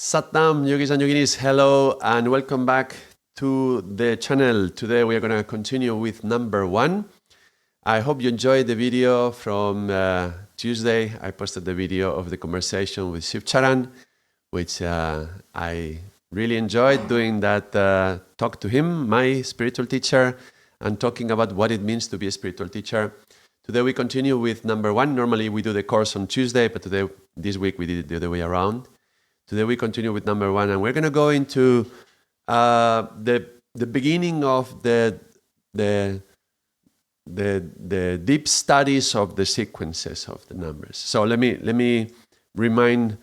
Satnam, yogis and yoginis, hello and welcome back to the channel. Today we are going to continue with number 1. I hope you enjoyed the video from Tuesday. I posted the video of the conversation with Shiv Charan, which I really enjoyed doing that talk to him, my spiritual teacher, and talking about what it means to be a spiritual teacher. Today we continue with number 1. Normally we do the course on Tuesday, but this week we did it the other way around. Today we continue with number 1, and we're going to go into the beginning of the deep studies of the sequences of the numbers. So let me remind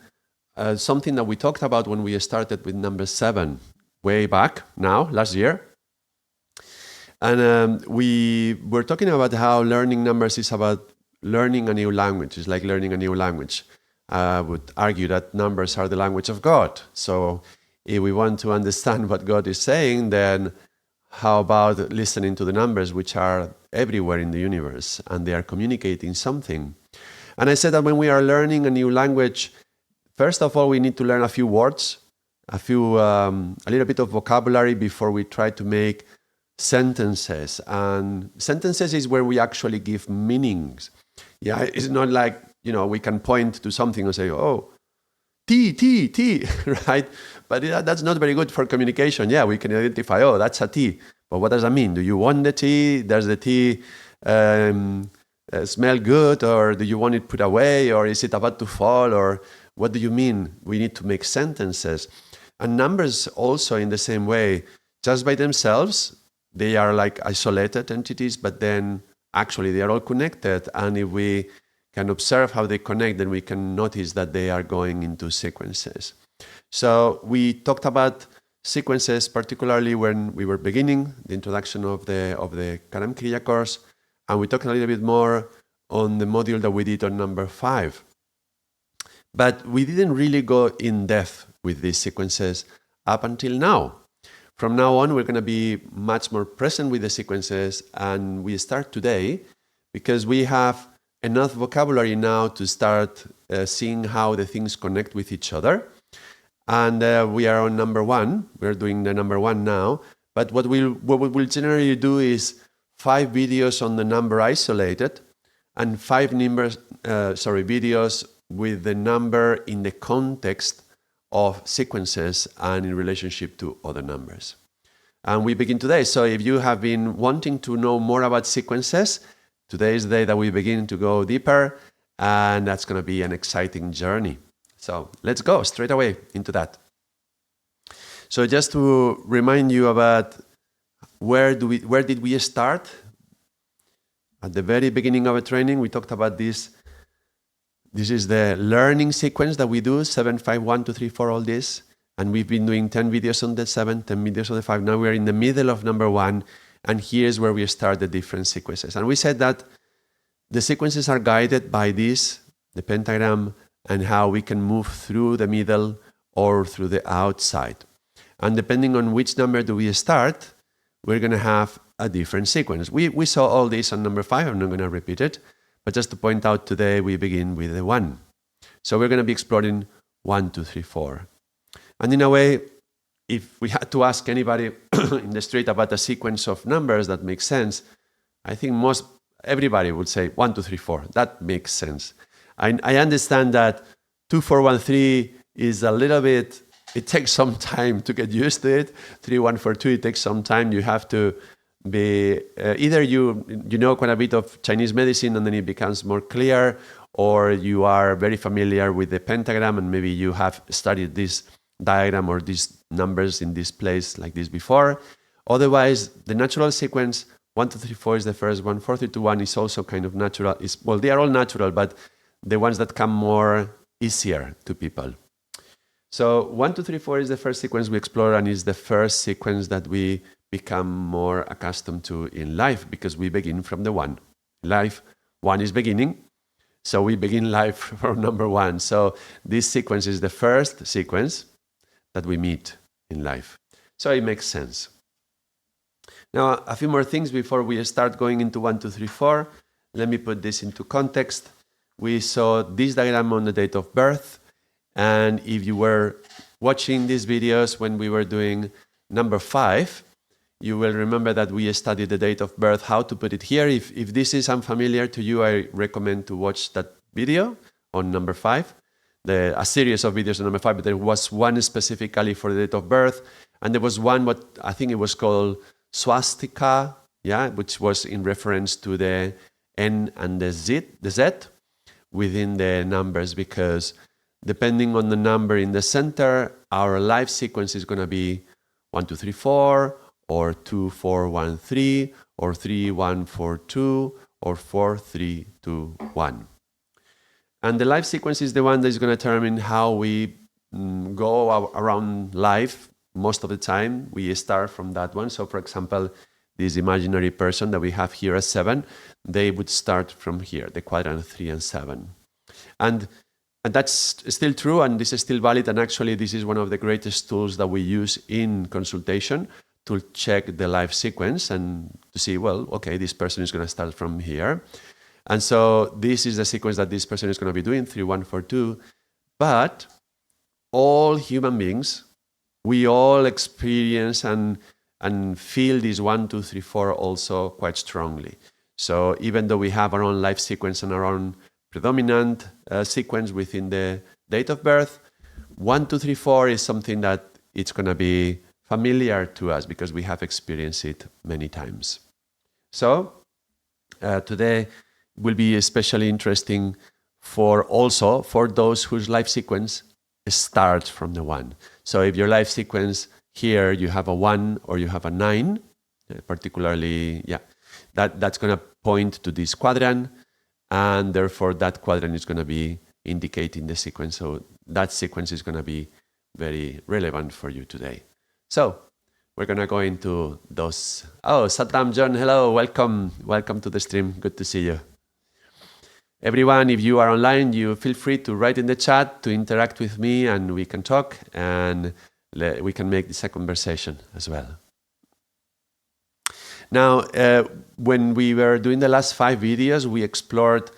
something that we talked about when we started with number 7 way back now, last year. And we were talking about how learning numbers is about learning a new language. It's like learning a new language. I would argue that numbers are the language of God. So if we want to understand what God is saying, then how about listening to the numbers, which are everywhere in the universe, and they are communicating something. And I said that when we are learning a new language, first of all, we need to learn a few words, a little bit of vocabulary before we try to make sentences. And sentences is where we actually give meanings. Yeah, it's not like, we can point to something and say, oh, tea, right? But that's not very good for communication. Yeah, we can identify, oh, that's a tea. But what does that mean? Do you want the tea? Does the tea smell good? Or do you want it put away? Or is it about to fall? Or what do you mean? We need to make sentences. And numbers also in the same way, just by themselves, they are like isolated entities, but then actually they are all connected. And if we can observe how they connect, then we can notice that they are going into sequences. So we talked about sequences, particularly when we were beginning the introduction of the Karam Kriya course, and we talked a little bit more on the module that we did on number 5. But we didn't really go in depth with these sequences up until now. From now on, we're going to be much more present with the sequences, and we start today because we have enough vocabulary now to start seeing how the things connect with each other. And we are on number 1. We're doing the number 1 now. But what we will generally do is 5 videos on the number isolated and 5 videos with the number in the context of sequences and in relationship to other numbers. And we begin today. So if you have been wanting to know more about sequences, today is the day that we begin to go deeper, and that's going to be an exciting journey. So let's go straight away into that. So just to remind you about where did we start? At the very beginning of a training, we talked about this. This is the learning sequence that we do, 7, 5, 1, 2, 3, 4, all this. And we've been doing 10 videos on the 7, 10 videos on the 5. Now we're in the middle of number 1. And here's where we start the different sequences. And we said that the sequences are guided by this, the pentagram, and how we can move through the middle or through the outside. And depending on which number do we start, we're going to have a different sequence. We saw all this on number 5. I'm not going to repeat it. But just to point out, today we begin with the 1. So we're going to be exploring 1, 2, 3, 4. And in a way, if we had to ask anybody in the street about a sequence of numbers that makes sense, I think everybody would say 1, 2, 3, 4. That makes sense. I understand that 2, 4, 1, 3 is a little bit, it takes some time to get used to it. 3, 1, 4, 2, it takes some time. You have to be, either you know quite a bit of Chinese medicine and then it becomes more clear, or you are very familiar with the pentagram and maybe you have studied this diagram or these numbers in this place like this before. Otherwise, the natural sequence, 1, 2, 3, 4 is the first one. 4, 3, 2, 1 is also kind of natural. Well, they are all natural, but the ones that come more easier to people. So 1, 2, 3, 4 is the first sequence we explore, and is the first sequence that we become more accustomed to in life, because we begin from the 1. Life, 1 is beginning. So we begin life from number 1. So this sequence is the first sequence that we meet in life. So it makes sense. Now, a few more things before we start going into 1, 2, 3, 4. Let me put this into context. We saw this diagram on the date of birth. And if you were watching these videos when we were doing number 5, you will remember that we studied the date of birth, how to put it here. If this is unfamiliar to you, I recommend to watch that video on number 5, a series of videos on number 5, but there was one specifically for the date of birth, and there was one, what I think it was called swastika, which was in reference to the N and the Z within the numbers, because depending on the number in the center, our life sequence is going to be 1, 2, 3, 4, or 2, 4, 1, 3, or 3, 1, 4, 2, or 4, 3, 2, 1. And the life sequence is the one that is going to determine how we go around life. Most of the time, we start from that one. So, for example, this imaginary person that we have here as 7, they would start from here, the quadrant 3 and 7. And that's still true, and this is still valid, and actually this is one of the greatest tools that we use in consultation to check the life sequence and to see, well, okay, this person is going to start from here. And so this is the sequence that this person is going to be doing, 3, 1, 4, 2. But all human beings, we all experience and feel this 1, 2, 3, 4 also quite strongly. So even though we have our own life sequence and our own predominant sequence within the date of birth, 1, 2, 3, 4 is something that it's going to be familiar to us because we have experienced it many times. So today will be especially interesting for those whose life sequence starts from the 1. So if your life sequence here, you have a 1 or you have a 9, particularly, that's going to point to this quadrant, and therefore that quadrant is going to be indicating the sequence. So that sequence is going to be very relevant for you today. So we're going to go into those. Oh, Saddam John, hello, welcome to the stream. Good to see you. Everyone, if you are online, you feel free to write in the chat to interact with me, and we can talk, and we can make this a conversation as well. Now, when we were doing the last 5 videos, we explored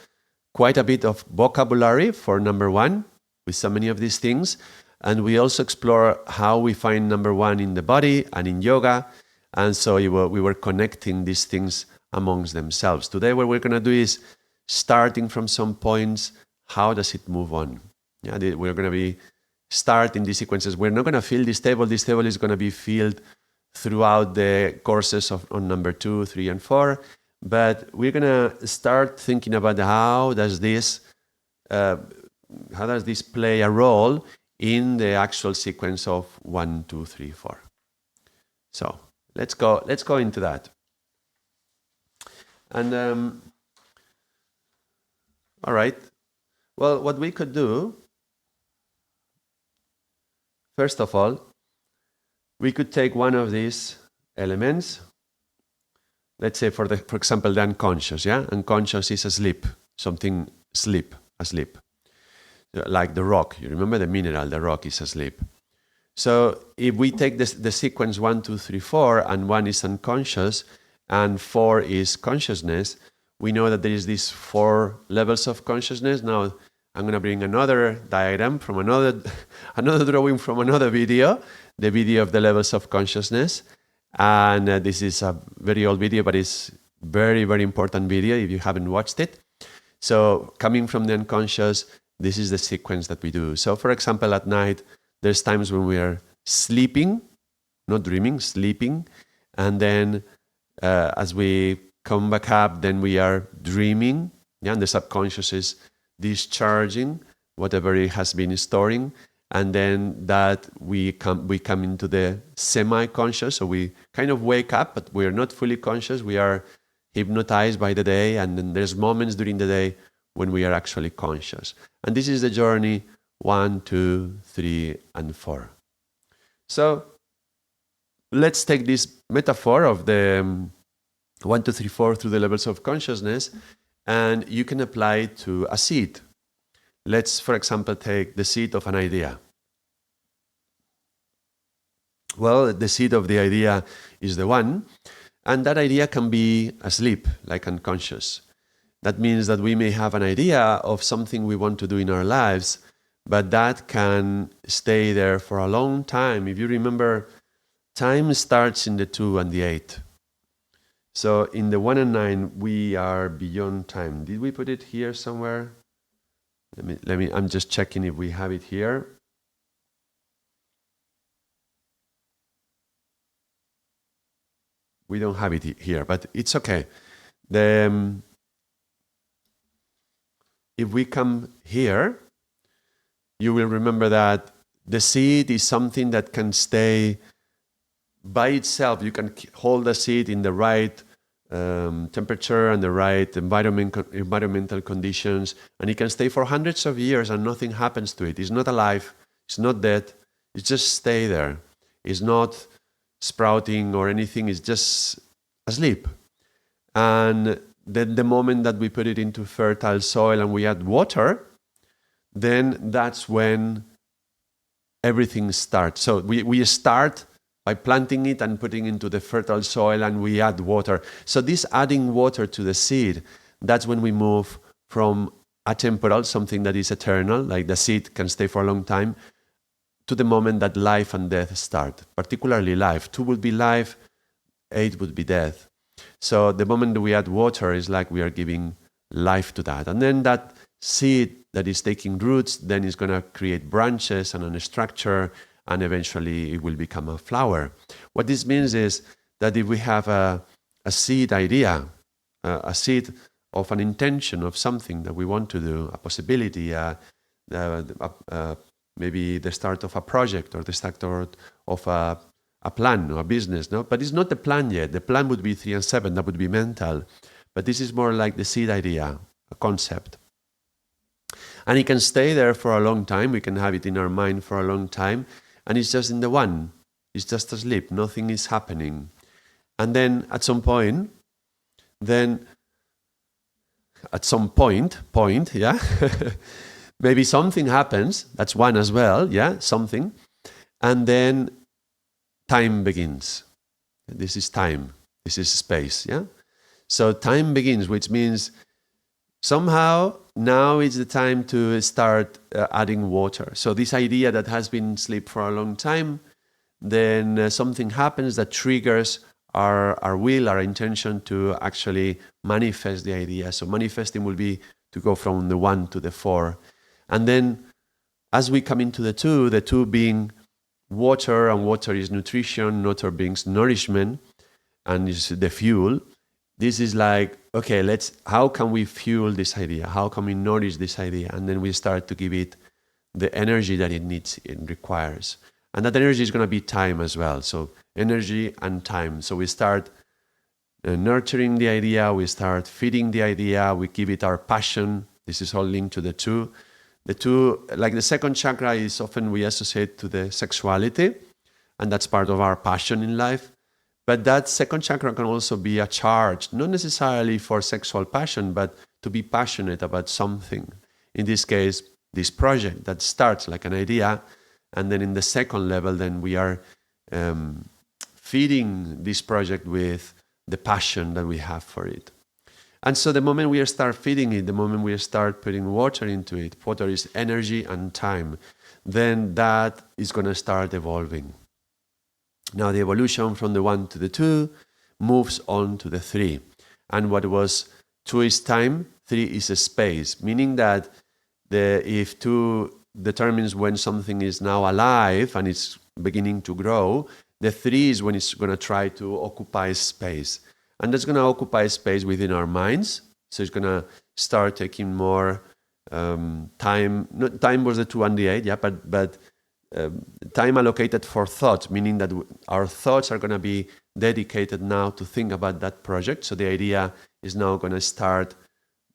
quite a bit of vocabulary for number 1 with so many of these things. And we also explore how we find number 1 in the body and in yoga. And so we were connecting these things amongst themselves. Today, what we're going to do is starting from some points, how does it move on? We're going to be starting these sequences. We're not going to fill this table. This table is going to be filled throughout the courses on number 2, 3, and 4. But we're going to start thinking about how does this play a role in the actual sequence of 1, 2, 3, 4. So let's go into that. And all right. Well, what we could do, first of all, we could take one of these elements. Let's say, for example, the unconscious. Unconscious is asleep. Something asleep. Like the rock. You remember the mineral, the rock is asleep. So if we take the sequence 1, 2, 3, 4, and 1 is unconscious, and 4 is consciousness, we know that there is these 4 levels of consciousness. Now, I'm going to bring another diagram from another drawing from another video, the video of the levels of consciousness. And this is a very old video, but it's very, very important video if you haven't watched it. So coming from the unconscious, this is the sequence that we do. So for example, at night, there's times when we are sleeping, not dreaming, sleeping. And then as we come back up, then we are dreaming. And the subconscious is discharging whatever it has been storing. And then that we come into the semi-conscious. So we kind of wake up, but we are not fully conscious. We are hypnotized by the day. And then there's moments during the day when we are actually conscious. And this is the journey 1, 2, 3, and 4. So let's take this metaphor of the 1, 2, 3, 4 through the levels of consciousness, and you can apply it to a seed. Let's, for example, take the seed of an idea. Well, the seed of the idea is the 1, and that idea can be asleep, like unconscious. That means that we may have an idea of something we want to do in our lives, but that can stay there for a long time. If you remember, time starts in the 2 and the 8. So in the 1 and 9, we are beyond time. Did we put it here somewhere? Let me. I'm just checking if we have it here. We don't have it here, but it's okay. If we come here, you will remember that the seed is something that can stay by itself. You can hold the seed in the right temperature and the right environmental conditions, and it can stay for hundreds of years and nothing happens to it. It's not alive, it's not dead, it just stay there. It's not sprouting or anything, it's just asleep. And then the moment that we put it into fertile soil and we add water, then that's when everything starts. So we start by planting it and putting it into the fertile soil, and we add water. So this adding water to the seed, that's when we move from atemporal, something that is eternal, like the seed can stay for a long time, to the moment that life and death start, particularly life. 2 would be life, 8 would be death. So the moment that we add water is like we are giving life to that. And then that seed that is taking roots, then is going to create branches and a structure, and eventually it will become a flower. What this means is that if we have a seed idea, a seed of an intention of something that we want to do, a possibility, maybe the start of a project or the start of a plan or a business, no? But it's not the plan yet. The plan would be 3 and 7, that would be mental. But this is more like the seed idea, a concept. And it can stay there for a long time. We can have it in our mind for a long time. And it's just in the 1. It's just asleep. Nothing is happening. And then at some point, yeah, maybe something happens. That's 1 as well, yeah, something. And then time begins. This is time. This is space, yeah? So time begins, which means somehow now is the time to start adding water. So this idea that has been asleep for a long time, then something happens that triggers our will, our intention to actually manifest the idea. So manifesting will be to go from the 1 to the 4. And then as we come into the 2 being water, and water is nutrition, water brings nourishment, and is the fuel. This is like, okay, how can we fuel this idea? How can we nourish this idea? And then we start to give it the energy that it needs, it requires. And that energy is going to be time as well. So energy and time. So we start nurturing the idea, we start feeding the idea, we give it our passion. This is all linked to the 2. The 2, like the second chakra, is often we associate to the sexuality, and that's part of our passion in life. But that second chakra can also be a charge, not necessarily for sexual passion, but to be passionate about something. In this case, this project that starts like an idea, and then in the second level, then we are feeding this project with the passion that we have for it. And so the moment we start feeding it, the moment we start putting water into it, water is energy and time, then that is going to start evolving. Now the evolution from the 1 to the 2 moves on to the 3. And what was 2 is time, 3 is a space, meaning that if 2 determines when something is now alive and it's beginning to grow, the 3 is when it's going to try to occupy space. And that's going to occupy space within our minds. So it's going to start taking more time. Time was the 2 and the 8, yeah, but time allocated for thought, meaning that our thoughts are going to be dedicated now to think about that project. So the idea is now going to start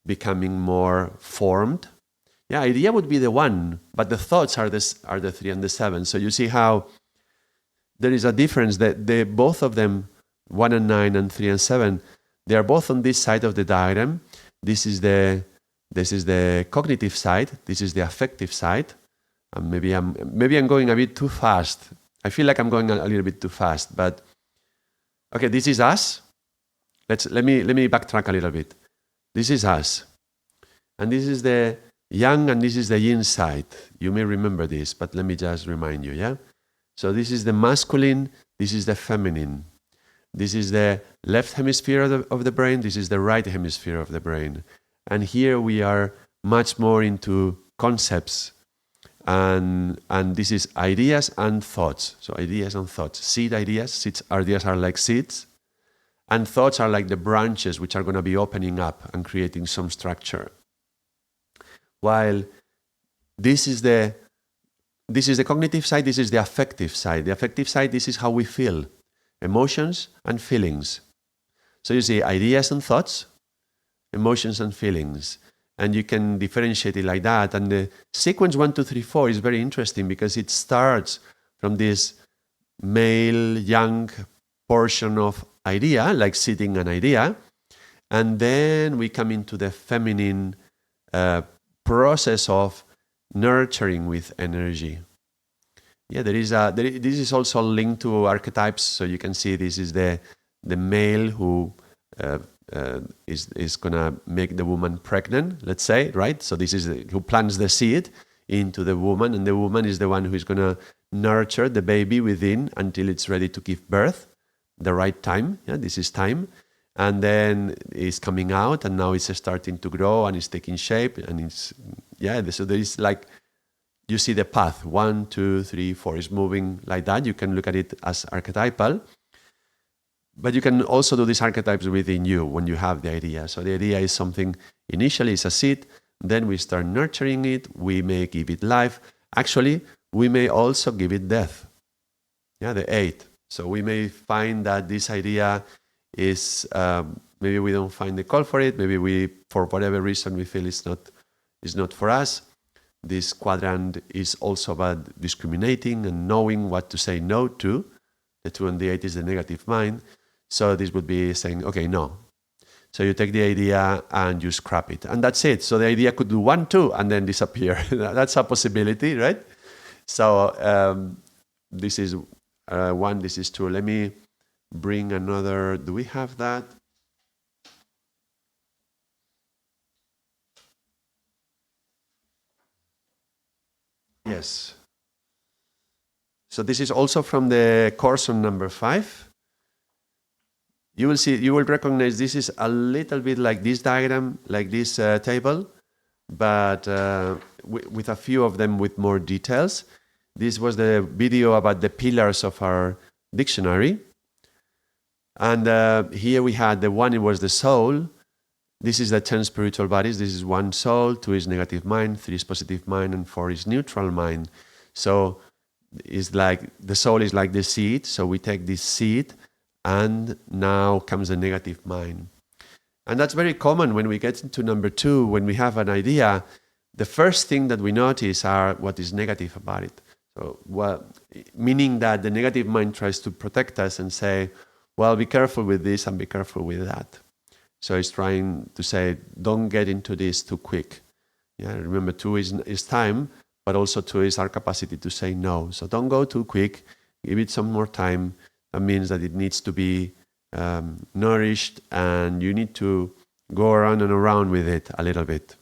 becoming more formed. Yeah, idea would be the 1, but the thoughts are the 3 and the 7. So you see how there is a difference that both of them, 1 and 9 and 3 and 7, they are both on this side of the diagram. This is the cognitive side. This is the affective side. And maybe I'm going a bit too fast. I feel like I'm going a little bit too fast. But okay, this is us. Let me backtrack a little bit. This is us, and this is the Yang, and this is the yin side. You may remember this, but let me just remind you, yeah? So this is the masculine, this is the feminine. This is the left hemisphere of the brain, this is the right hemisphere of the brain. And here we are much more into concepts, and this is ideas and thoughts. So ideas and thoughts. Seed ideas are like seeds, and thoughts are like the branches which are going to be opening up and creating some structure. While this is the cognitive side, this is the affective side. The affective side, this is how we feel, emotions and feelings. So you see ideas and thoughts, emotions and feelings, and you can differentiate it like that. And the sequence 1, 2, 3, 4 is very interesting because it starts from this male, young portion of idea, like seeding an idea, and then we come into the feminine process of nurturing with energy. Yeah, this is also linked to archetypes. So you can see this is the male who is gonna make the woman pregnant, let's say, right? So this is who plants the seed into the woman, and the woman is the one who is gonna nurture the baby within until it's ready to give birth, the right time. Yeah, this is time. And then it's coming out, and now it's starting to grow, and it's taking shape, and it's, yeah, so there is like, you see the path, 1, 2, 3, 4 is moving like that. You can look at it as archetypal, but you can also do these archetypes within you when you have the idea. So the idea is something, initially it's a seed, then we start nurturing it, we may give it life. Actually, we may also give it death. Yeah, the 8. So we may find that this idea is, maybe we don't find the call for it, maybe we, for whatever reason, we feel it's not for us. This quadrant is also about discriminating and knowing what to say no to. The 2 and the 8 is the negative mind. So this would be saying, okay, no. So you take the idea and you scrap it, and that's it. So the idea could do 1, 2, and then disappear. That's a possibility, right? So this is 1, this is 2. Let me bring another. Do we have that? Yes. So this is also from the course on number 5. You will see, you will recognize this is a little bit like this diagram, like this table, but with a few of them with more details. This was the video about the pillars of our dictionary. And here we had the 1, it was the soul. This is the 10 spiritual bodies. This is 1 soul, 2 is negative mind, 3 is positive mind, and 4 is neutral mind. So it's like the soul is like the seed. So we take this seed, and now comes the negative mind. And that's very common when we get into number 2, when we have an idea, the first thing that we notice are what is negative about it. So, well, meaning that the negative mind tries to protect us and say, well, be careful with this and be careful with that. So it's trying to say, don't get into this too quick. Yeah, remember 2 is time, but also 2 is our capacity to say no. So don't go too quick, give it some more time. That means that it needs to be nourished, and you need to go around and around with it a little bit.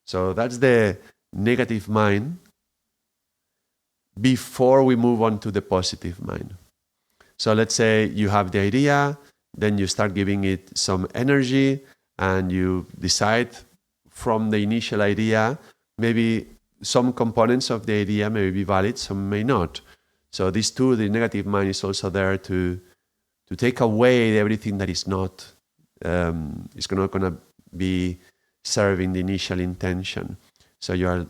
So that's the negative mind before we move on to the positive mind. So let's say you have the idea, then you start giving it some energy, and you decide from the initial idea, maybe some components of the idea may be valid, some may not. So these 2, the negative mind is also there to take away everything that is not, is not going to be serving the initial intention. So you are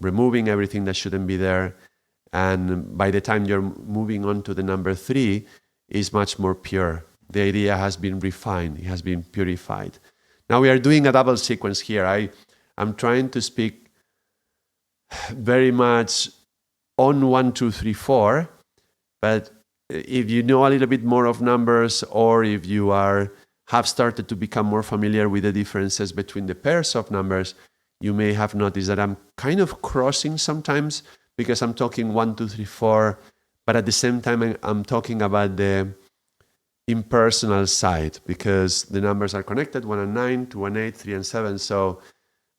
removing everything that shouldn't be there, and by the time you're moving on to the number 3, is much more pure. The idea has been refined, it has been purified. Now we are doing a double sequence here. I'm trying to speak very much on 1, 2, 3, 4, but if you know a little bit more of numbers, or if you have started to become more familiar with the differences between the pairs of numbers, you may have noticed that I'm kind of crossing sometimes, because I'm talking 1, 2, 3, 4, but at the same time I'm talking about the impersonal side, because the numbers are connected, 1 and 9, 2 and 8, 3 and 7. So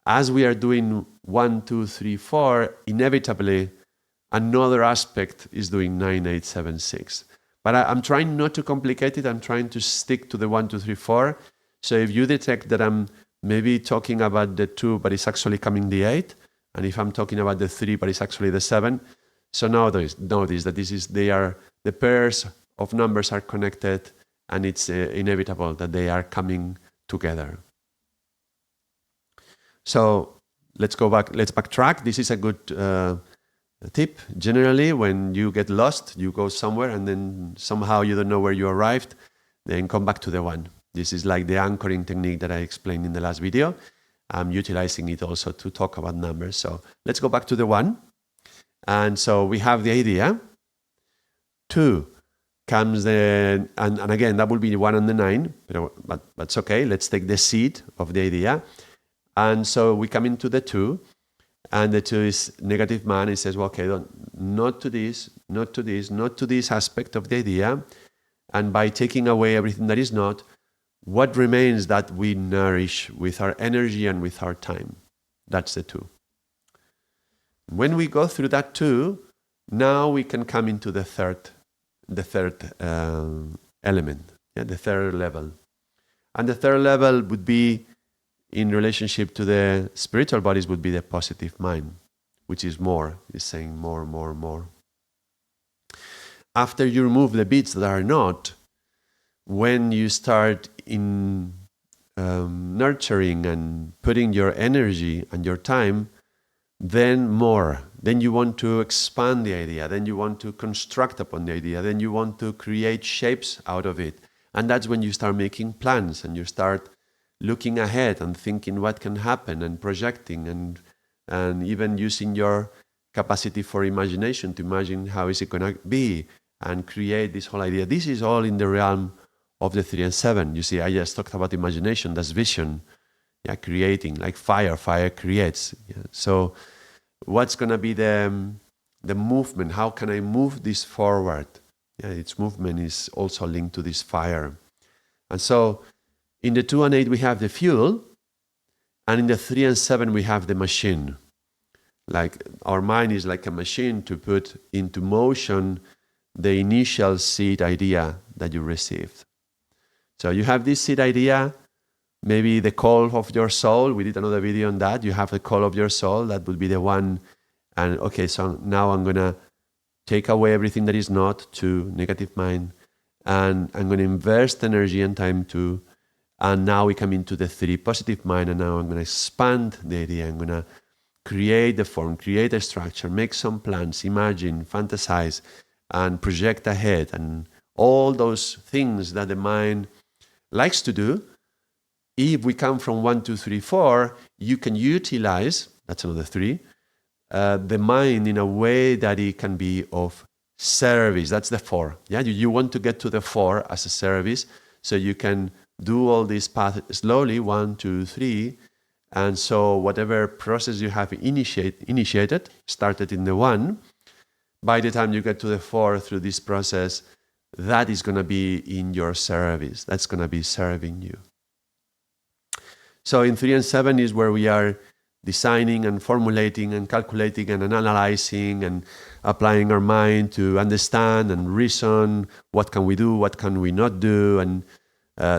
as we are doing 1, 2, 3, 4, inevitably another aspect is doing 9, 8, 7, 6. But I'm trying not to complicate it. I'm trying to stick to the 1, 2, 3, 4. So if you detect that I'm maybe talking about the 2, but it's actually coming the 8, and if I'm talking about the 3, but it's actually the 7, so notice that the pairs of numbers are connected, and it's inevitable that they are coming together. So let's backtrack. This is a good tip. Generally, when you get lost, you go somewhere and then somehow you don't know where you arrived, then come back to the 1. This is like the anchoring technique that I explained in the last video. I'm utilizing it also to talk about numbers. So let's go back to the 1. And so we have the idea. 2 comes and again, that will be the 1 and the 9, but it's okay. Let's take the seed of the idea. And so we come into the 2, and the 2 is negative man. It says, well, okay, not to this, not to this, not to this aspect of the idea. And by taking away everything that is not, what remains that we nourish with our energy and with our time? That's the 2. When we go through that 2, now we can come into the third element, the third level. And the third level would be, in relationship to the spiritual bodies, would be the positive mind, which is more, is saying more, more, more. After you remove the bits that are not, when you start in nurturing and putting your energy and your time, then more. Then you want to expand the idea. Then you want to construct upon the idea. Then you want to create shapes out of it. And that's when you start making plans and you start looking ahead and thinking what can happen and projecting and even using your capacity for imagination to imagine how is it going to be and create this whole idea. This is all in the realm of the 3 and 7. You see, I just talked about imagination, that's vision. Yeah, creating, like fire creates. Yeah. So what's going to be the movement? How can I move this forward? Yeah, its movement is also linked to this fire. And so in the 2 and 8 we have the fuel, and in the 3 and 7 we have the machine. Like our mind is like a machine to put into motion the initial seed idea that you received. So you have this seed idea, maybe the call of your soul. We did another video on that. You have the call of your soul. That would be the 1. And okay, so now I'm going to take away everything that is not, to negative mind. And I'm going to invest energy and time to. And now we come into the 3, positive mind. And now I'm going to expand the idea. I'm going to create the form, create a structure, make some plans, imagine, fantasize, and project ahead. And all those things that the mind likes to do. If we come from 1, 2, 3, 4, you can utilize, that's another 3, the mind in a way that it can be of service. That's the 4. Yeah, you want to get to the 4 as a service, so you can do all this path slowly, 1, 2, 3, and so whatever process you have initiated, started in the 1, by the time you get to the 4 through this process, that is going to be in your service. That's going to be serving you. So in 3 and 7 is where we are designing and formulating and calculating and analyzing and applying our mind to understand and reason. What can we do? What can we not do? And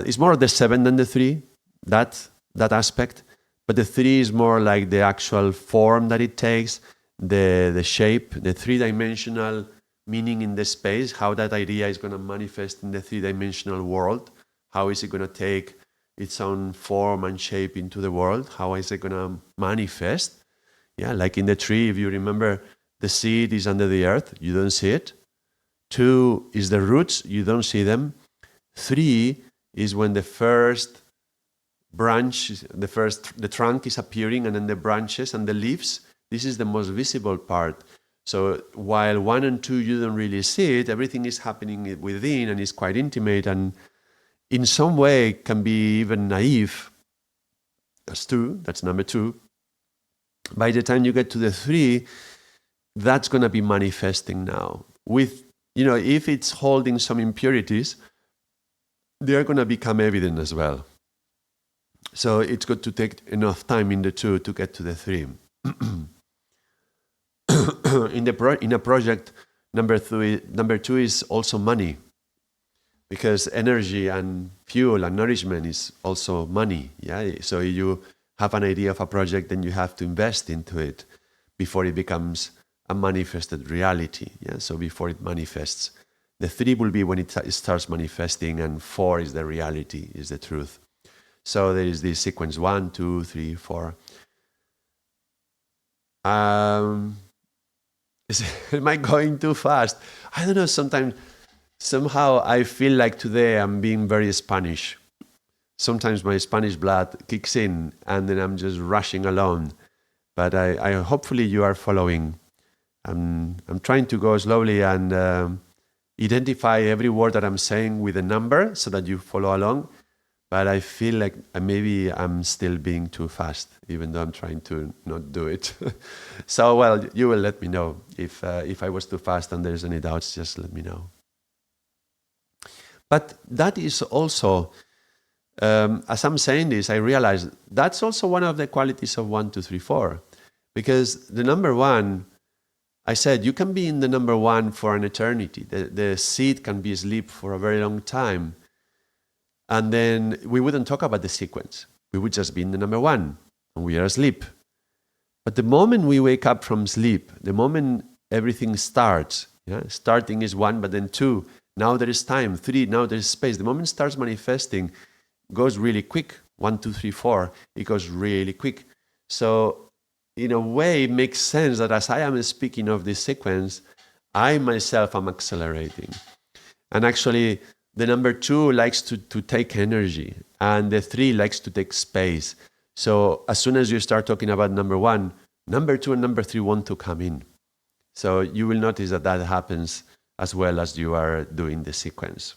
it's more the 7 than the 3, that aspect. But the 3 is more like the actual form that it takes, the shape, the 3-dimensional meaning in the space, how that idea is going to manifest in the 3-dimensional world. How is it going to take its own form and shape into the world? How is it going to manifest? Yeah, like in the tree, if you remember, the seed is under the earth, you don't see it. 2 is the roots, you don't see them. 3 is when the first branch, the trunk is appearing, and then the branches and the leaves. This is the most visible part. So while 1 and 2, you don't really see it, everything is happening within and is quite intimate and in some way can be even naive. That's 2, that's number 2. By the time you get to the 3, that's going to be manifesting now. With, if it's holding some impurities, they are going to become evident as well. So it's good to take enough time in the 2 to get to the 3. In a project, number 2 is also money, because energy and fuel and nourishment is also money. Yeah. So you have an idea of a project, then you have to invest into it before it becomes a manifested reality. Yeah. So before it manifests, the 3 will be when it starts manifesting, and 4 is the reality, is the truth. So there is this sequence 1, 2, 3, 4. Am I going too fast? I don't know. Somehow I feel like today I'm being very Spanish. Sometimes my Spanish blood kicks in, and then I'm just rushing along. But I hopefully you are following. I'm trying to go slowly and identify every word that I'm saying with a number so that you follow along. But I feel like maybe I'm still being too fast, even though I'm trying to not do it. So, well, you will let me know if I was too fast and there's any doubts. Just let me know. But that is also, as I'm saying this, I realize that's also one of the qualities of 1, 2, 3, 4, because the number 1, I said, you can be in the number 1 for an eternity. The seed can be asleep for a very long time. And then we wouldn't talk about the sequence. We would just be in the number 1, and we are asleep. But the moment we wake up from sleep, the moment everything starts, starting is 1, but then 2, now there is time, 3, now there is space. The moment it starts manifesting, goes really quick. 1, 2, 3, 4, it goes really quick. So in a way, it makes sense that as I am speaking of this sequence, I myself am accelerating. And actually, the number 2 likes to take energy, and the 3 likes to take space. So as soon as you start talking about number 1, number 2 and number 3 want to come in. So you will notice that happens as well as you are doing the sequence.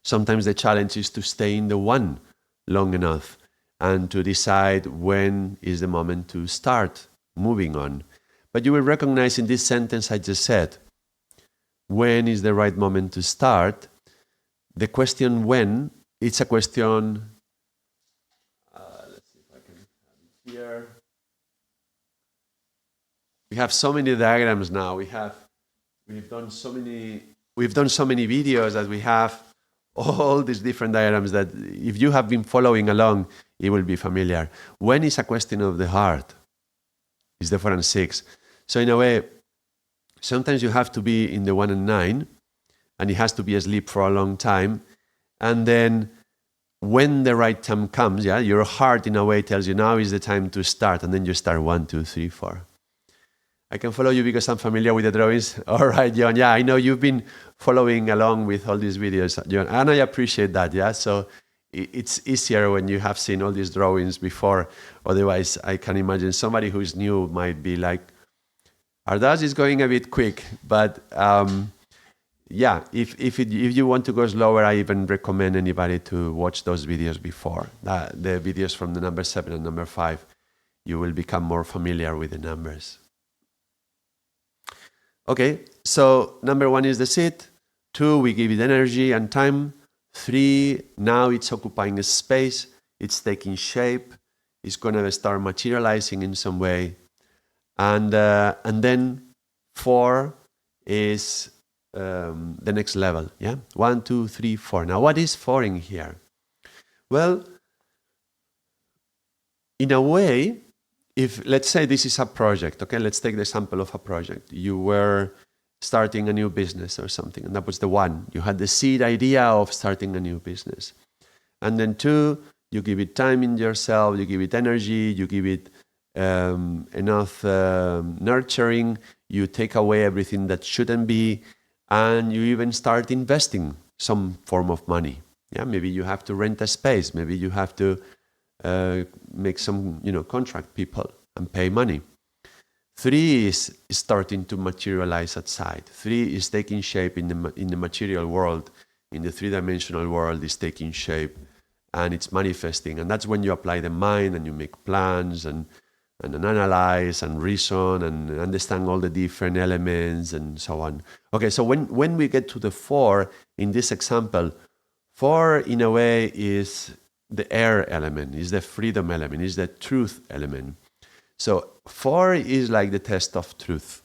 Sometimes the challenge is to stay in the 1 long enough and to decide when is the moment to start moving on. But you will recognize in this sentence I just said, when is the right moment to start? The question when, it's a question, let's see if I can have it here. We have so many diagrams now. We've done so many videos that we have all these different diagrams that if you have been following along, it will be familiar. When is a question of the heart? It's the 4 and 6. So in a way, sometimes you have to be in the 1 and 9, and it has to be asleep for a long time. And then when the right time comes, your heart in a way tells you now is the time to start, and then you start 1, 2, 3, 4. I can follow you because I'm familiar with the drawings. All right, John. Yeah, I know you've been following along with all these videos, John, and I appreciate that. Yeah, so it's easier when you have seen all these drawings before. Otherwise, I can imagine somebody who's new might be like, Ardaas is going a bit quick, but if you want to go slower, I even recommend anybody to watch those videos before. The videos from the number 7 and number 5, you will become more familiar with the numbers. Okay, so number 1 is the seed. 2, we give it energy and time. 3, now it's occupying a space. It's taking shape. It's going to start materializing in some way. And then 4 is the next level. 1, 2, 3, 4. Now, what is 4 in here? Well, in a way, if let's say this is a project, okay, let's take the example of a project. You were starting a new business or something, and that was the 1. You had the seed idea of starting a new business. And then 2, you give it time in yourself, you give it energy, you give it enough nurturing, you take away everything that shouldn't be, and you even start investing some form of money. Maybe you have to rent a space, maybe you have to make some, contract people and pay money. 3 is starting to materialize outside. 3 is taking shape in the material world, in the 3-dimensional world is taking shape, and it's manifesting. And that's when you apply the mind and you make plans and analyze and reason and understand all the different elements and so on. Okay, so when we get to the 4, in this example, 4 in a way is the air element, is the freedom element, is the truth element. So 4 is like the test of truth.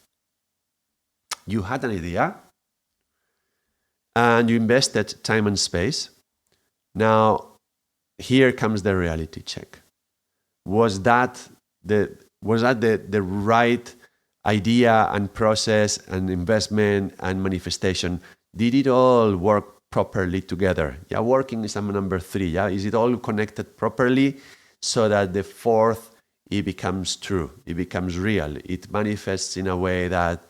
You had an idea and you invested time and space. Now, here comes the reality check. Was that the right idea and process and investment and manifestation? Did it all work properly together? Yeah, working is number 3. Yeah, is it all connected properly so that the 4th, it becomes true, it becomes real, it manifests in a way that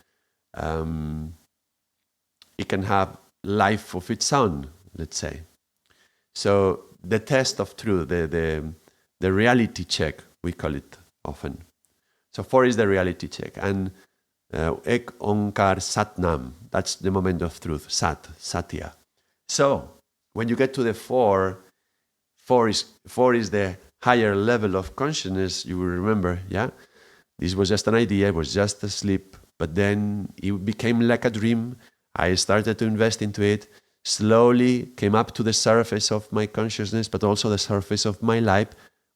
it can have life of its own, let's say. So the test of truth, the reality check, we call it often. So 4 is the reality check. And Ek Onkar Sat Nam, that's the moment of truth, Sat, Satya. So when you get to the 4 is the higher level of consciousness. You will remember, yeah? This was just an idea, it was just a sleep, but then it became like a dream. I started to invest into it, slowly came up to the surface of my consciousness, but also the surface of my life.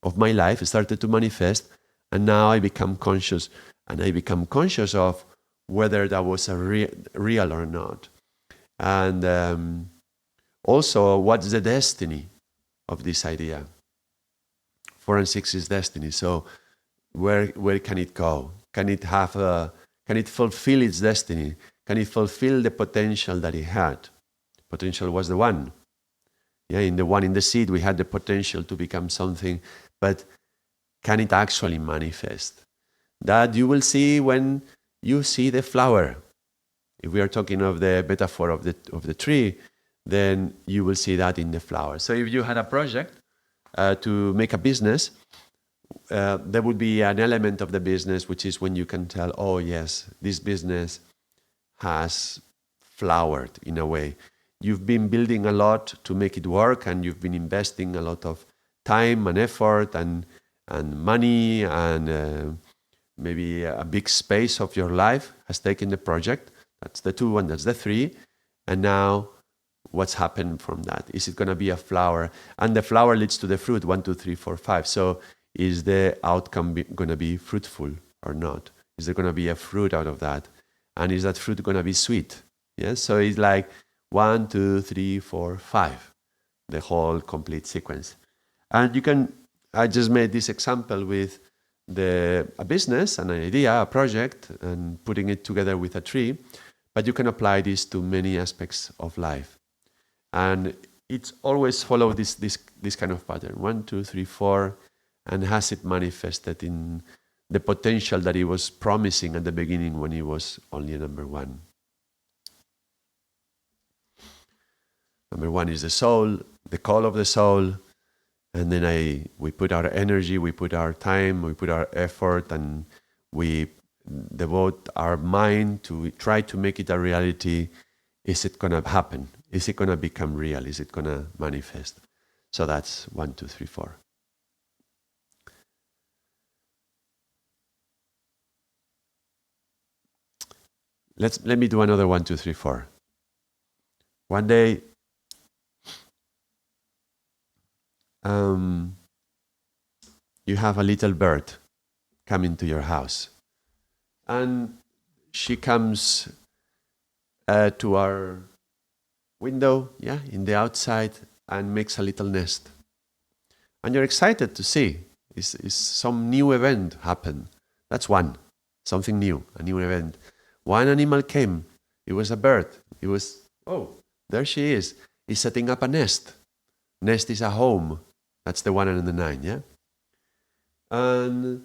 It started to manifest, and now I become conscious, and I become conscious of whether that was a real or not. And also, what's the destiny of this idea? 4 and 6 is destiny. So where can it go? Can it fulfill its destiny? Can it fulfill the potential that it had? Potential was the 1. Yeah, in the 1 in the seed, we had the potential to become something, but can it actually manifest? That you will see when you see the flower. If we are talking of the metaphor of the tree, then you will see that in the flower. So if you had a project to make a business, there would be an element of the business which is when you can tell, oh yes, this business has flowered in a way. You've been building a lot to make it work, and you've been investing a lot of time and effort and money, and maybe a big space of your life has taken the project. That's the 2, and that's the 3. And now what's happened from that? Is it going to be a flower? And the flower leads to the fruit, 1, 2, 3, 4, 5. So is the outcome going to be fruitful or not? Is there going to be a fruit out of that? And is that fruit going to be sweet? Yeah. So it's like 1, 2, 3, 4, 5, the whole complete sequence. And I just made this example with a business, an idea, a project, and putting it together with a tree. But you can apply this to many aspects of life. And it's always follow this kind of pattern, 1, 2, 3, 4, and has it manifested in the potential that he was promising at the beginning when he was only number 1. Number 1 is the soul, the call of the soul, and then we put our energy, we put our time, we put our effort, and we devote our mind to try to make it a reality. Is it going to happen? Is it going to become real? Is it going to manifest? So that's 1, 2, 3, 4. Let me do another 1, 2, 3, 4. One day, you have a little bird coming to your house, and she comes to our window, in the outside, and makes a little nest. And you're excited to see is some new event happen. That's 1, something new, a new event. One animal came. It was a bird. It was, there she is. He's setting up a nest. Nest is a home. That's the 1 and the 9, yeah? And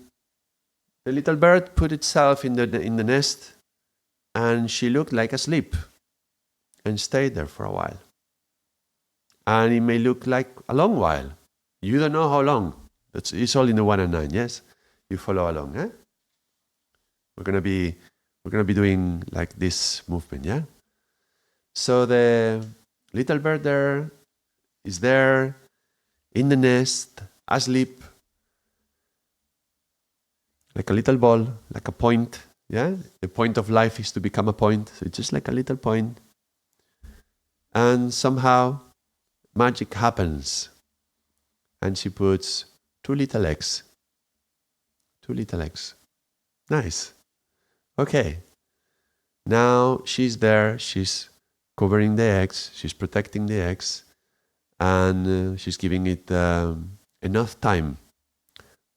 the little bird put itself in the nest, and she looked like asleep and stayed there for a while. And it may look like a long while. You don't know how long. It's all in the 1 and 9, yes? You follow along, eh? We're gonna be doing like this movement, yeah? So the little bird there is there in the nest, asleep, like a little ball, like a point, yeah? The point of life is to become a point, so it's just like a little point. And somehow magic happens. and she puts 2 little eggs. 2 little eggs. Nice. Okay. Now she's there, she's covering the eggs, she's protecting the eggs, and she's giving it enough time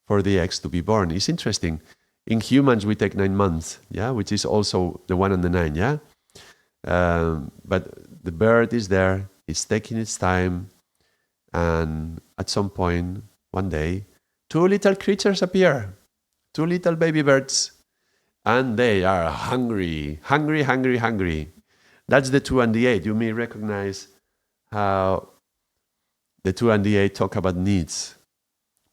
for the eggs to be born. It's interesting. In humans, we take 9 months, yeah, which is also the 1 and the 9, yeah. But the bird is there, it's taking its time, and at some point, one day, 2 little creatures appear, 2 little baby birds, and they are hungry, hungry, hungry, hungry. That's the 2 and the 8. You may recognize how the 2 and the 8 talk about needs,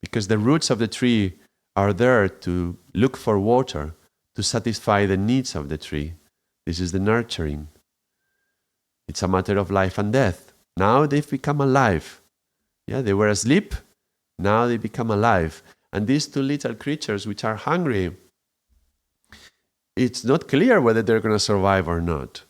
because the roots of the tree are there to look for water, to satisfy the needs of the tree. This is the nurturing. It's a matter of life and death. Now they've become alive. Yeah, they were asleep. Now they become alive. And these 2 little creatures, which are hungry, it's not clear whether they're going to survive or not.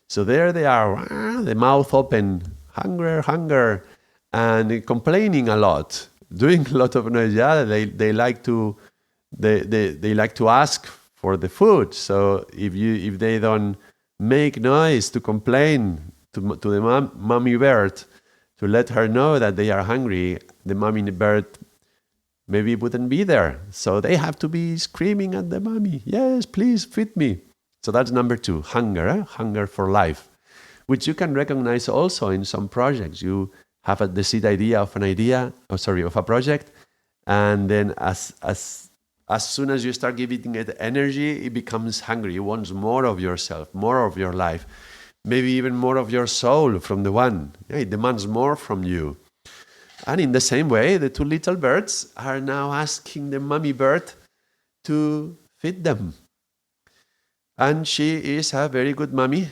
So there they are, the mouth open, hunger, hunger, and complaining a lot, doing a lot of noise. Yeah, they like to ask for the food. So if they don't make noise to complain to the mommy bird, to let her know that they are hungry, the mommy bird maybe wouldn't be there. So they have to be screaming at the mommy, yes, please feed me. So that's number 2, hunger, hunger for life, which you can recognize also in some projects. You have the seed idea of of a project, and then as soon as you start giving it energy, it becomes hungry. It wants more of yourself, more of your life, maybe even more of your soul from the one. It demands more from you. And in the same way, the 2 little birds are now asking the mommy bird to feed them. And she is a very good mommy,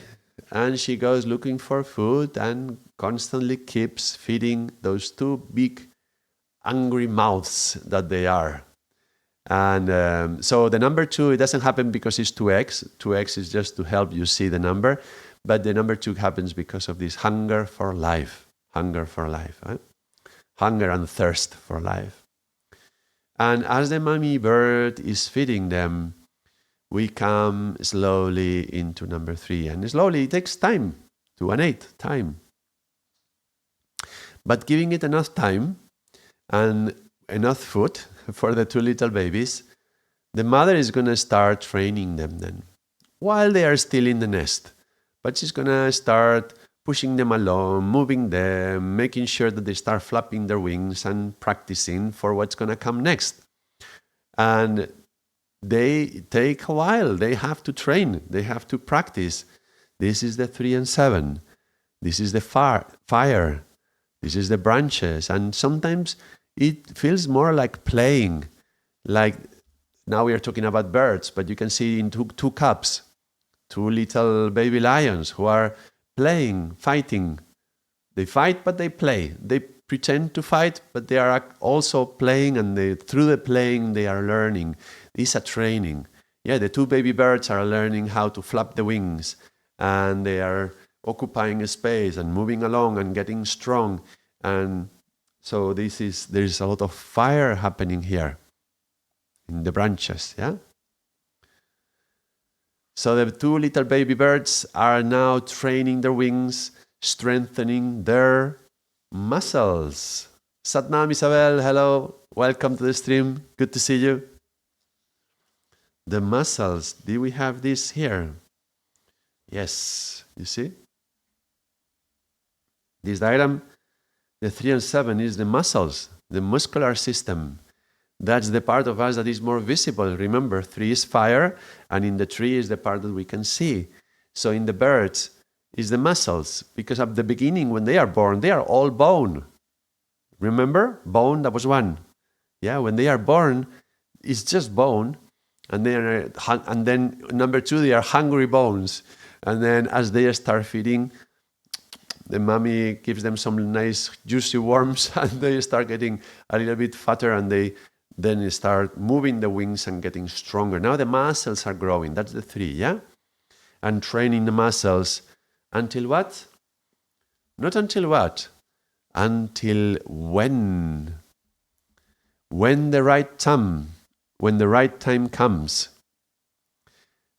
and she goes looking for food and constantly keeps feeding those 2 big, angry mouths that they are. And so the number 2, it doesn't happen because it's 2 eggs. 2 eggs is just to help you see the number. But the number 2 happens because of this hunger for life. Hunger for life. Hunger and thirst for life. And as the mommy bird is feeding them, we come slowly into number 3. And slowly it takes time, 2 and 8, time. But giving it enough time and enough food for the 2 little babies, the mother is going to start training them then, while they are still in the nest. But she's going to start pushing them along, moving them, making sure that they start flapping their wings and practicing for what's going to come next. And they take a while. They have to train. They have to practice. This is the 3 and 7. This is the fire. This is the branches. And sometimes it feels more like playing. Like now we are talking about birds, but you can see in 2 cubs, 2 little baby lions who are playing, fighting. They fight, but they play. They pretend to fight, but they are also playing, and through the playing, they are learning. It's a training. Yeah, the 2 baby birds are learning how to flap the wings, and they are occupying a space and moving along and getting strong. And so there's a lot of fire happening here in the branches, yeah? So the 2 little baby birds are now training their wings, strengthening their muscles. Satnam, Isabel, hello. Welcome to the stream. Good to see you. The muscles. Do we have this here? Yes. You see? This diagram, the 3 and 7 is the muscles, the muscular system. That's the part of us that is more visible. Remember, 3 is fire, and in the tree is the part that we can see. So in the birds is the muscles, because at the beginning when they are born, they are all bone. Remember? Bone, that was 1. Yeah, when they are born, it's just bone. And then number 2, they are hungry bones. And then as they start feeding, the mommy gives them some nice juicy worms, and they start getting a little bit fatter, and they then start moving the wings and getting stronger. Now the muscles are growing. That's the 3, yeah? And training the muscles until what? Not until what? until when the right time, comes,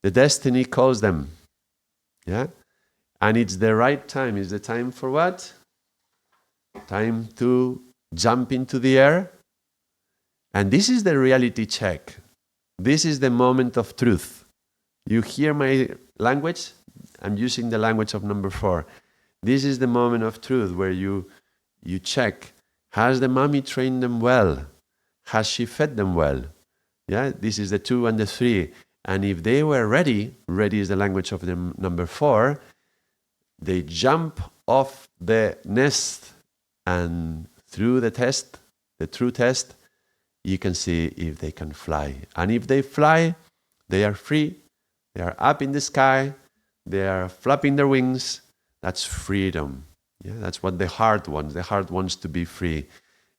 the destiny calls them. Yeah? And it's the right time. It's the time for what? Time to jump into the air. And this is the reality check. This is the moment of truth. You hear my language? I'm using the language of number 4. This is the moment of truth where you check, has the mommy trained them well? Has she fed them well? Yeah, this is the 2 and the 3. And if they were ready is the language of the number 4, they jump off the nest, and through the test, the true test, you can see if they can fly. And if they fly, they are free. They are up in the sky. They are flapping their wings. That's freedom. Yeah, that's what the heart wants. The heart wants to be free.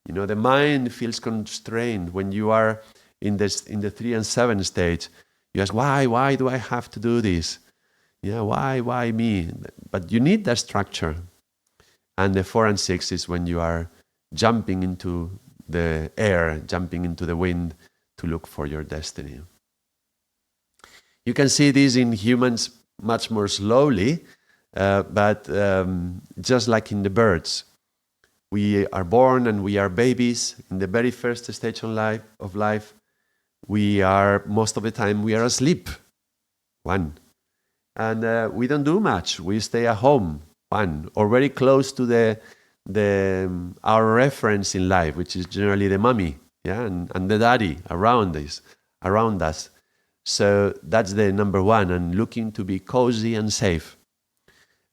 You know, the mind feels constrained when you are in the 3 and 7 stage. You ask, why do I have to do this? Yeah, why me? But you need that structure. And the 4 and 6 is when you are jumping into the air, jumping into the wind to look for your destiny. You can see this in humans much more slowly, but just like in the birds. We are born and we are babies. In the very first stage of life, most of the time, we are asleep. 1. And we don't do much. We stay at home. 1. Or very close to our reference in life, which is generally the mommy, yeah, and the daddy around us. So that's the number 1, and looking to be cozy and safe.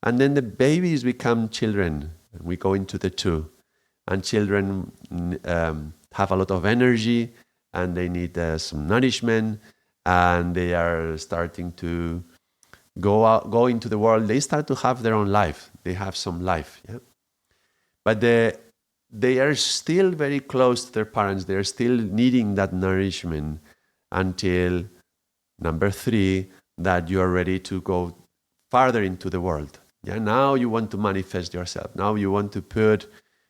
And then the babies become children. We go into the 2. And children have a lot of energy, and they need some nourishment, and they are starting to go into the world. They start to have their own life. They have some life. Yeah? But they are still very close to their parents. They are still needing that nourishment until number 3, that you are ready to go farther into the world. Yeah, now you want to manifest yourself. Now you want to put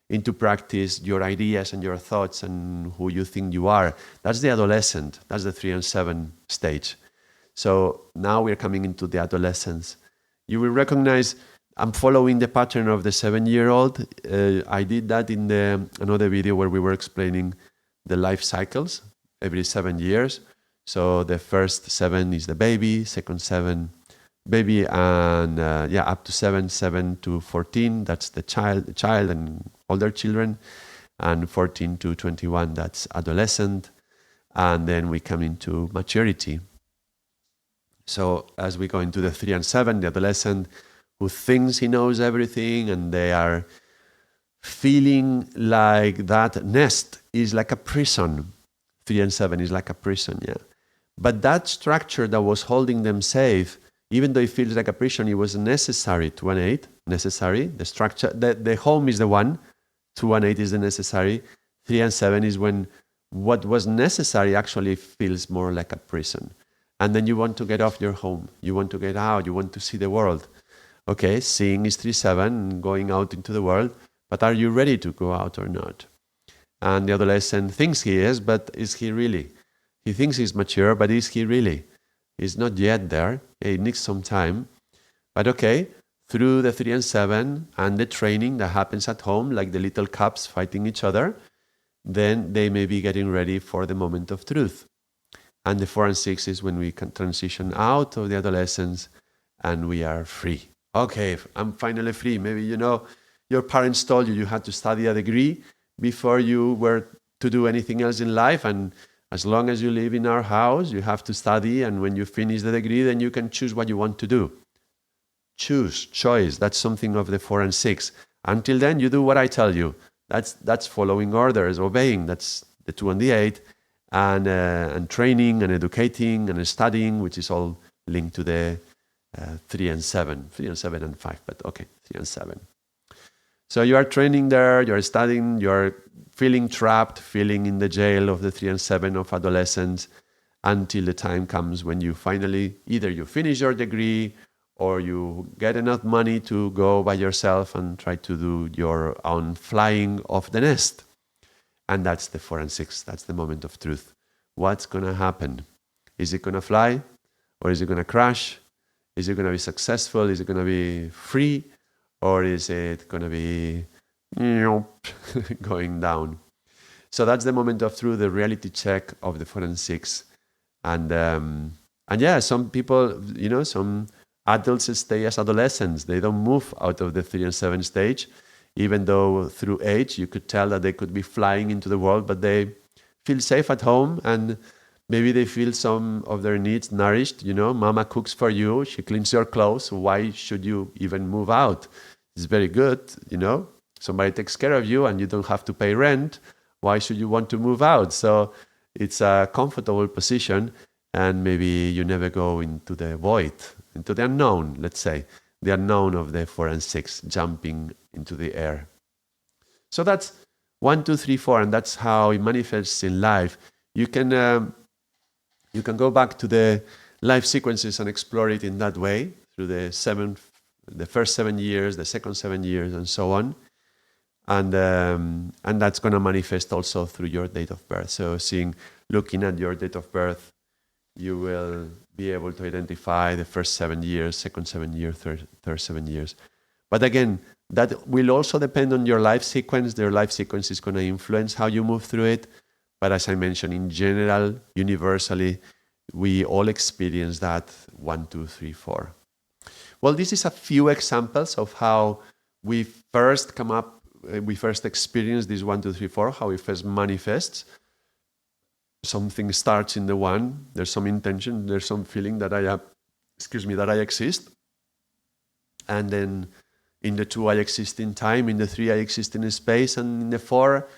into practice your ideas and your thoughts and who you think you are. That's the adolescent. That's the 3 and 7 stage. So now we're coming into the adolescence. You will recognize I'm following the pattern of the 7-year-old. I did that in another video where we were explaining the life cycles every 7 years. So the first 7 is the baby, second 7 baby, and up to 7 to 14, that's the child and older children, and 14 to 21, that's adolescent, and then we come into maturity. So as we go into the 3 and 7, the adolescent who thinks he knows everything, and they are feeling like that nest is like a prison. 3 and 7 is like a prison, yeah. But that structure that was holding them safe, even though it feels like a prison, it was necessary. 2 and 8, necessary. The structure, the home is the 1. 2 and 8 is the necessary. 3 and 7 is when what was necessary actually feels more like a prison. And then you want to get off your home. You want to get out. You want to see the world. Okay, seeing is 3-7, going out into the world. But are you ready to go out or not? And the adolescent thinks he is, but is he really? He thinks he's mature, but is he really? He's not yet there. It needs some time. But okay, through the 3 and 7 and the training that happens at home, like the little cubs fighting each other, then they may be getting ready for the moment of truth. And the 4 and 6 is when we can transition out of the adolescence and we are free. Okay, I'm finally free. Maybe your parents told you had to study a degree before you were to do anything else in life, and as long as you live in our house, you have to study, and when you finish the degree, then you can choose what you want to do. Choice, that's something of the 4 and 6. Until then, you do what I tell you. That's following orders, obeying. That's the 2 and the 8, and training and educating and studying, which is all linked to the 3 and 7. 3 and 7 and 5, but okay, 3 and 7. So you are training there, you are studying, you are feeling trapped, feeling in the jail of the 3 and 7 of adolescence, until the time comes when you finally, either you finish your degree or you get enough money to go by yourself and try to do your own flying off the nest. And that's the 4 and 6. That's the moment of truth. What's going to happen? Is it going to fly? Or is it going to crash? Is it going to be successful? Is it going to be free? Or is it going to be going down? So that's the moment of truth, the reality check of the 4 and 6. And yeah, some people, some adults stay as adolescents. They don't move out of the 3 and 7 stage, even though through age you could tell that they could be flying into the world, but they feel safe at home and maybe they feel some of their needs nourished. Mama cooks for you, she cleans your clothes. Why should you even move out? It's very good, Somebody takes care of you and you don't have to pay rent. Why should you want to move out? So it's a comfortable position, and maybe you never go into the void, into the unknown, let's say, the unknown of the 4 and 6, jumping into the air. So that's 1, 2, 3, 4, and that's how it manifests in life. You can go back to the life sequences and explore it in that way, through the first 7 years, the second 7 years, and so on. And that's going to manifest also through your date of birth. So looking at your date of birth, you will be able to identify the first 7 years, second 7 years, third 7 years. But again, that will also depend on your life sequence. Their life sequence is going to influence how you move through it. But as I mentioned, in general, universally, we all experience that 1, 2, 3, 4. Well, this is a few examples of how we first experience this 1, 2, 3, 4, how it first manifests. Something starts in the 1, there's some intention, there's some feeling that I exist. And then in the 2, I exist in time, in the 3, I exist in space, and in the 4,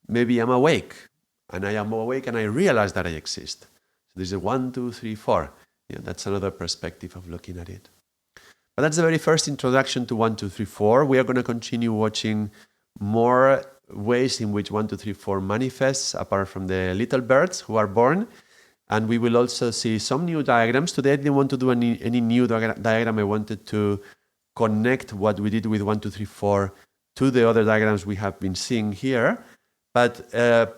maybe I'm awake. And I am awake and I realize that I exist. So this is 1, 2, 3, 4. Yeah, that's another perspective of looking at it. But that's the very first introduction to 1, 2, 3, 4. We are going to continue watching more ways in which 1, 2, 3, 4 manifests, apart from the little birds who are born. And we will also see some new diagrams. Today I didn't want to do any new diagram. I wanted to connect what we did with 1, 2, 3, 4 to the other diagrams we have been seeing here. But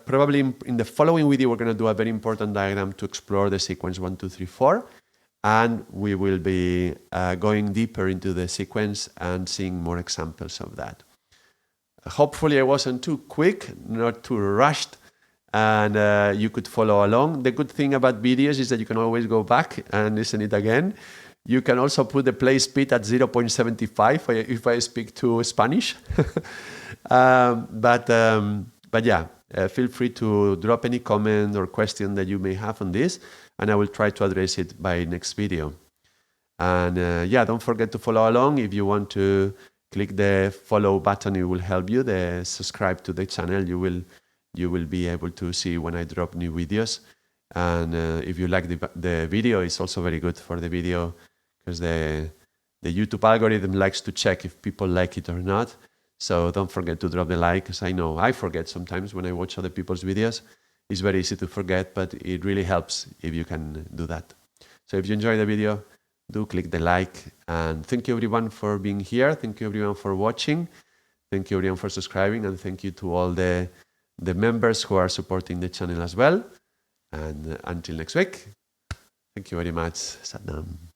probably in the following video, we're going to do a very important diagram to explore the sequence 1, 2, 3, 4. And we will be going deeper into the sequence and seeing more examples of that. Hopefully I wasn't too quick, not too rushed, and you could follow along. The good thing about videos is that you can always go back and listen it again. You can also put the play speed at 0.75 if I speak too Spanish. But yeah, feel free to drop any comment or question that you may have on this, and I will try to address it by next video. And yeah, don't forget to follow along. If you want to click the follow button, it will help you. The subscribe to the channel, you will be able to see when I drop new videos. And if you like the video, it's also very good for the video, because the YouTube algorithm likes to check if people like it or not. So don't forget to drop the like, because I know I forget sometimes when I watch other people's videos. It's very easy to forget, but it really helps if you can do that. So if you enjoy the video, do click the like. And thank you everyone for being here. Thank you everyone for watching. Thank you everyone for subscribing. And thank you to all the members who are supporting the channel as well. And until next week, thank you very much. Sat Nam.